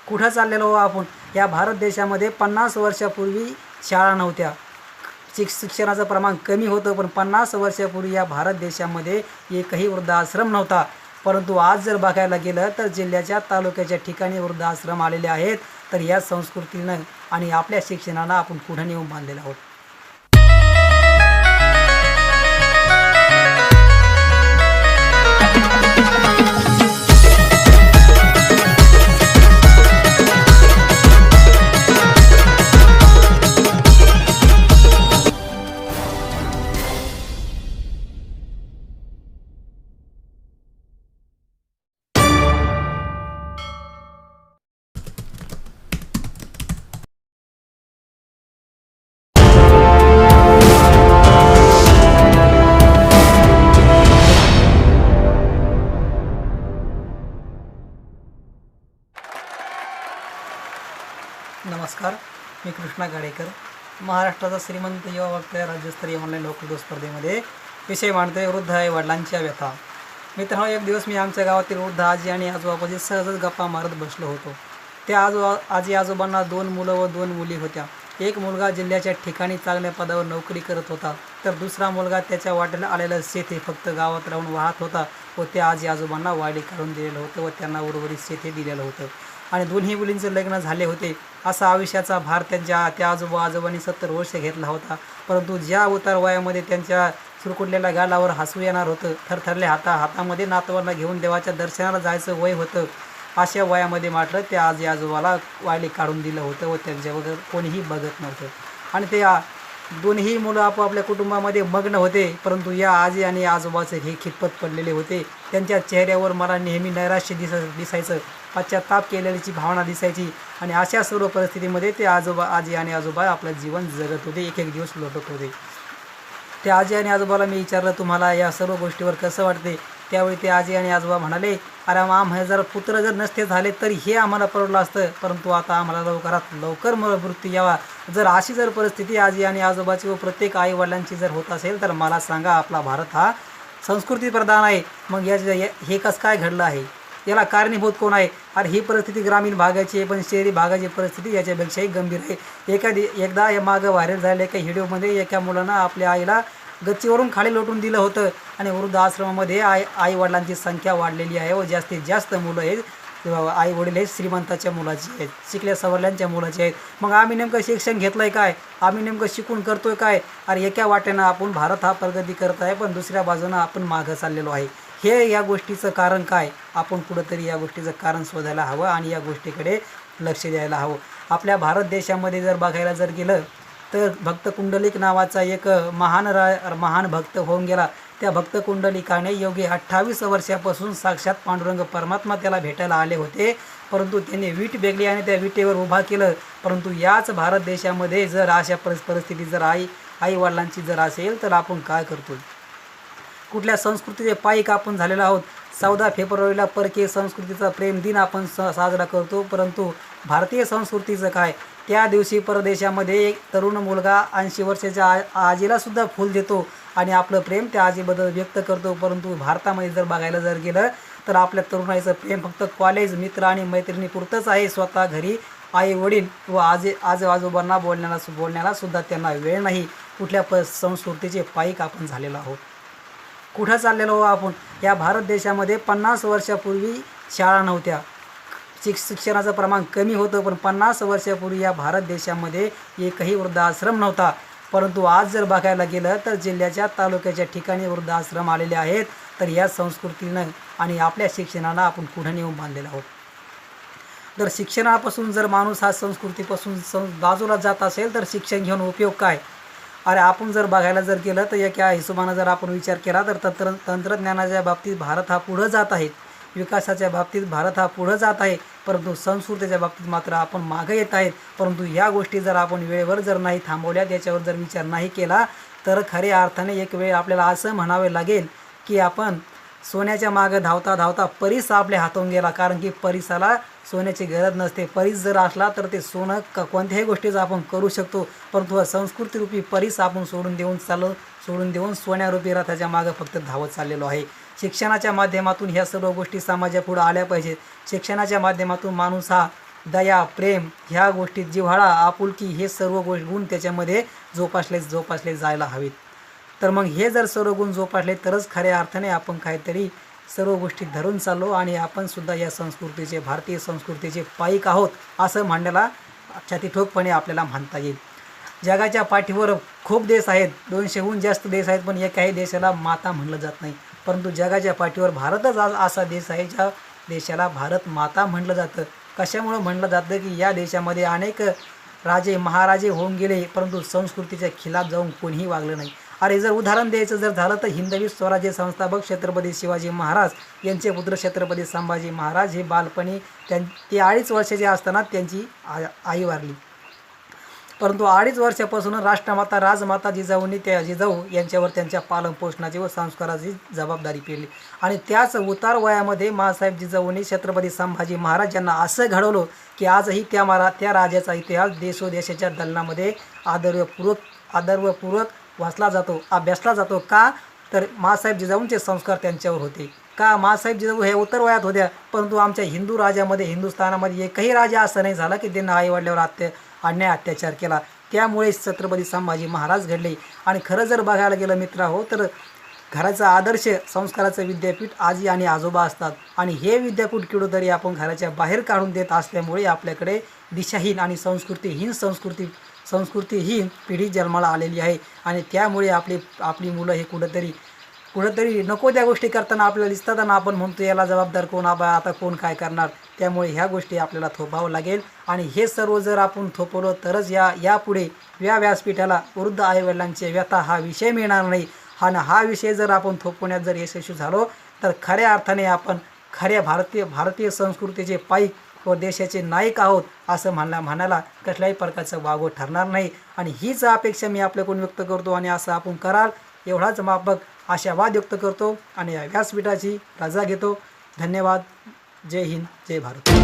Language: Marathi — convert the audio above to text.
कुठं चाललेलो आपण? या भारत देशामध्ये 50 वर्षापूर्वी शाळा नव्हत्या, शिक्षणाचं प्रमाण कमी होतं, पण 50 वर्षापूर्वी या भारत देशामध्ये एकही वृद्धाश्रम नव्हता. परंतु आज जर बघायला गेलं तर जिल्ह्याच्या तालुक्याच्या ठिकाणी वृद्धाश्रम आलेले आहेत. तर या संस्कृतीनं आणि आपल्या शिक्षणानं आपण पुढे नेऊन बांधलेलं आहोत. नमस्कार, मी कृष्णा गाडेकर. महाराष्ट्राचा श्रीमंत युवा वक्ता राज्यस्तरीय ऑनलाईन वक्तृत्व स्पर्धेमध्ये विषय मांडतोय वृद्ध आई वडिलांच्या व्यथा. मित्रांनो, एक दिवस मी आमच्या गावातील वृद्ध आजी आणि आजोबापाशी सहजच गप्पा मारत बसलो होतो. त्या आजी आजोबांना 2 मुलं व 2 मुली होत्या. एक मुलगा जिल्ह्याच्या ठिकाणी चांगल्या पदावर नोकरी करत होता, तर दुसरा मुलगा त्याच्या वाट्याला आलेलं शेत हे फक्त गावात राहून वाहत होता व त्या आजी आजोबांना वाडी काढून दिलेलं होतं व त्यांना उर्वरित शेत हे दिलेलं होतं. आणि दोन्ही मुलींचे लग्न झाले होते. असा आयुष्याचा भार त्या आजोबांनी 70 वर्ष घेतला होता. परंतु ज्या उतार वयामध्ये त्यांच्या सुरकुटलेल्या गालावर हसू येणार होतं, थरथरल्या हातामध्ये नातवांना घेऊन देवाच्या दर्शनाला जायचं वय होतं, अशा वयामध्ये मात्र त्या आजी आजोबाला वायली काढून दिलं होतं व त्यांच्याबरोबर कोणीही बघत नव्हतं. आणि ते दोन्ही मुलं आपापल्या कुटुंबामध्ये मग्न होते. परंतु या आजी आणि आजोबाचे हे खितपत पडलेले होते. त्यांच्या चेहऱ्यावर मला नेहमी नैराश्य दिसायचं, पश्चाताप केलेल्याची भावना दिसायची. आणि अशा सर्व परिस्थितीमध्ये ते आजी आणि आजोबा आपलं जीवन जगत होते, एक दिवस लोटत होते. त्या आजी आणि आजोबाला मी विचारलं, तुम्हाला या सर्व गोष्टीवर कसं वाटते? त्यावेळी ते आजी आणि आजोबा म्हणाले, अरे आम्हाला जर पुत्र जर नसते झाले तरी हे आम्हाला परवडलं असतं, परंतु आता आम्हाला लवकरात लवकर मृत्यू यावा. जर अशी जर परिस्थिती आजी आणि आजोबाची व प्रत्येक आई वडिलांची जर होत असेल तर मला सांगा, आपला भारत हा संस्कृती प्रधान आहे, मग हे कसं काय घडलं आहे? याला कारणीभूत कोण आहे? अरे ही परिस्थिती ग्रामीण भागाची आहे, पण शहरी भागाची परिस्थिती याच्यापेक्षाही गंभीर आहे. एकदा या मागं व्हायरल झालेल्या एका व्हिडिओमध्ये एका मुलानं आपल्या आईला गच्चीवरून खाली लोटून दिलं होतं. आणि वृद्धाश्रमामध्ये आई वडिलांची संख्या वाढलेली आहे व जास्तीत जास्त मुलं आहेत, आई वडील आहेत श्रीमंताच्या मुलाची आहेत, शिकल्या सवरल्यांच्या मुलाची आहेत. मग आम्ही नेमकं शिक्षण घेतलं आहे काय? आम्ही नेमकं शिकून करतोय काय? अरे एका वाटेनं आपण भारत हा प्रगती करत आहे, पण दुसऱ्या बाजूनं आपण मागं चाललेलो आहे. हे या गोष्टीचं कारण काय? आपण कुठंतरी या गोष्टीचं कारण शोधायला हवं आणि या गोष्टीकडे लक्ष द्यायला हवं. आपल्या भारत देशामध्ये जर बघायला जर गेलं तर भक्त कुंडलिक नावाचा एक महान भक्त होऊन गेला. त्या भक्त कुंडलिकाने योगी 28 वर्षापासून साक्षात पांडुरंग परमात्मा त्याला भेटायला आले होते, परंतु त्यांनी वीट बेगली आणि त्या विटेवर उभा केलं. परंतु याच भारत देशामध्ये जर अशा परिस्थिती जर आई वडिलांची जर असेल तर आपण काय करतो? कुठल्या संस्कृतीचे पायीक आपण झालेलो आहोत. 14 फेब्रुवारीला परकीय संस्कृतीचा प्रेम दिन आपण साजरा करतो, परंतु भारतीय संस्कृतीचं काय? त्या दिवशी परदेशामध्ये एक तरुण मुलगा 80 वर्षाच्या आजीला सुद्धा फूल देतो आणि आपलं प्रेम त्या आजीबद्दल व्यक्त करतो. परंतु भारतामध्ये जर बघायला जर गेलं तर आपल्या तरुणाईचं प्रेम फक्त कॉलेज, मित्र आणि मैत्रिणीपुरतंच आहे. स्वतः घरी आई वडील व आजोबांना बोलण्याला सुद्धा त्यांना वेळ नाही. कुठल्या संस्कृतीचे पायीक आपण झालेलो आहोत. कुठं चाललेलो आपण? या भारत देशामध्ये 50 वर्षापूर्वी शाळा नव्हत्या, शिक्षणाचं प्रमाण कमी होतं, पण 50 वर्षापूर्वी या भारत देशामध्ये एकही वृद्धाश्रम नव्हता. परंतु आज जर बघायला गेलं तर जिल्ह्याच्या तालुक्याच्या ठिकाणी वृद्धाश्रम आलेले आहेत. तर या संस्कृतीनं आणि आपल्या शिक्षणानं आपण पुढे नेऊन बांधलेलं आहोत. जर शिक्षणापासून जर माणूस हा संस्कृतीपासून बाजूला जात असेल तर शिक्षण घेऊन उपयोग काय? अरे आपण जर बघायला जर गेलं तर एका हिशोबानं जर आपण विचार केला तर तंत्रज्ञानाच्या बाबतीत भारत हा पुढं जात आहे, विकासाच्या बाबतीत भारत हा पुढं जात आहे, परंतु संस्कृतीच्या बाबतीत मात्र आपण मागं येत आहेत. परंतु या गोष्टी जर आपण वेळेवर जर नाही थांबवल्या, त्याच्यावर जर विचार नाही केला तर खऱ्या अर्थाने एक वेळ आपल्याला असं म्हणावे लागेल की आपण सोन्याच्या मागे धावता धावता परीस आपल्या हातून गेला. कारण की परीसाला सोन्याची गरज नसते. परीस जर असला तर ते सोनं कोणत्याही गोष्टीचं आपण करू शकतो, परंतु संस्कृतीरूपी परीस आपण सोडून देऊन सोन्यारूपी रथाच्या मागे फक्त धावत चाललेलो आहे. शिक्षणाच्या माध्यमातून ह्या सर्व गोष्टी समाजापुढे आल्या पाहिजेत. शिक्षणाच्या माध्यमातून माणूस हा दया, प्रेम ह्या गोष्टीत जिव्हाळा, आपुलकी हे सर्व गुण त्याच्यामध्ये जोपासले जायला हवेत. तर मग हे जर सर्व गुण जोपासले तरच खऱ्या अर्थाने आपण काहीतरी सर्व गोष्टी धरून चाललो आणि आपण सुद्धा या संस्कृतीचे, भारतीय संस्कृतीचे पाईक आहोत असं म्हणण्याला छातीठोकपणे आपल्याला म्हणता येईल. जगाच्या पाठीवर खूप देश आहेत, 200हून जास्त देश आहेत, पण एकाही देशाला माता म्हणलं जात नाही. परंतु जगाच्या पाठीवर भारतच असा देश आहे ज्या देशाला भारत माता म्हणलं जातं. कशामुळं म्हणलं जातं की या देशामध्ये अनेक राजे महाराजे होऊन गेले, परंतु संस्कृतीच्या खिलाफ जाऊन कोणीही वागलं नाही. अरे जर उदाहरण द्यायचं जर झालं तर हिंदवी स्वराज्य संस्थापक छत्रपती शिवाजी महाराज यांचे पुत्र छत्रपती संभाजी महाराज हे बालपणी ते 2.5 वर्षाचे असताना त्यांची आई वारली. परंतु 2.5 वर्षापासून राष्ट्रमाता राजमाता जिजाऊ यांच्यावर त्यांच्या पालनपोषणाची व संस्काराची जबाबदारी पेरली. आणि त्याच उतार वयामध्ये माँसाहेब जिजाऊंनी छत्रपती संभाजी महाराज यांना असं घडवलं की आजही त्या राजाचा इतिहास देशोदेशाच्या दलनामध्ये आदरपूर्वक वाचला जातो, अभ्यासला जातो. का तर माँसाहेब जिजाऊंचे संस्कार त्यांच्यावर होते. का माँसाहेब जिजाऊ हे उतार वयात होत्या, परंतु आमच्या हिंदू राजामध्ये हिंदुस्थानामध्ये एकही राजा असं नाही झाला की त्यांना आईवडिलावर अन्याय अत्याचार केला. त्यामुळेच छत्रपती संभाजी महाराज घडले. आणि खरं जर बघायला गेलं मित्रांनो तर घराचा आदर्श संस्काराचं विद्यापीठ आजी आणि आजोबा असतात. आणि हे विद्यापीठ कुठेतरी आपण घराच्या बाहेर काढून देत असल्यामुळे आपल्याकडे दिशाहीन आणि संस्कृतीहीन पिढी जन्माला आलेली आहे. आणि त्यामुळे आपली मुलं हे कुठंतरी नको त्या गोष्टी करताना आपल्याला दिसतात आणि आपण म्हणतो याला जबाबदार कोण, आता कोण काय करणार. त्यामुळे ह्या गोष्टी आपल्याला थोपावं लागेल. आणि हे सर्व जर आपण थोपवलं तरच यापुढे व्यासपीठाला वृद्ध आईवडिलांचे व्यथा हा विषय मिळणार नाही. हा विषय जर आपण थोपवण्यात जर यशस्वी झालो तर खऱ्या अर्थाने आपण खऱ्या भारतीय संस्कृतीचे पाईक व देशाचे नायक आहोत असं म्हणायला कसल्याही प्रकारचं वागव ठरणार नाही. आणि हीच अपेक्षा मी आपल्याकडून व्यक्त करतो आणि असं आपण कराल एवढाच माफक आशावाद व्यक्त करतो आणि या व्यासपीठाची रजा घेतो. धन्यवाद. जय हिंद, जय भारत.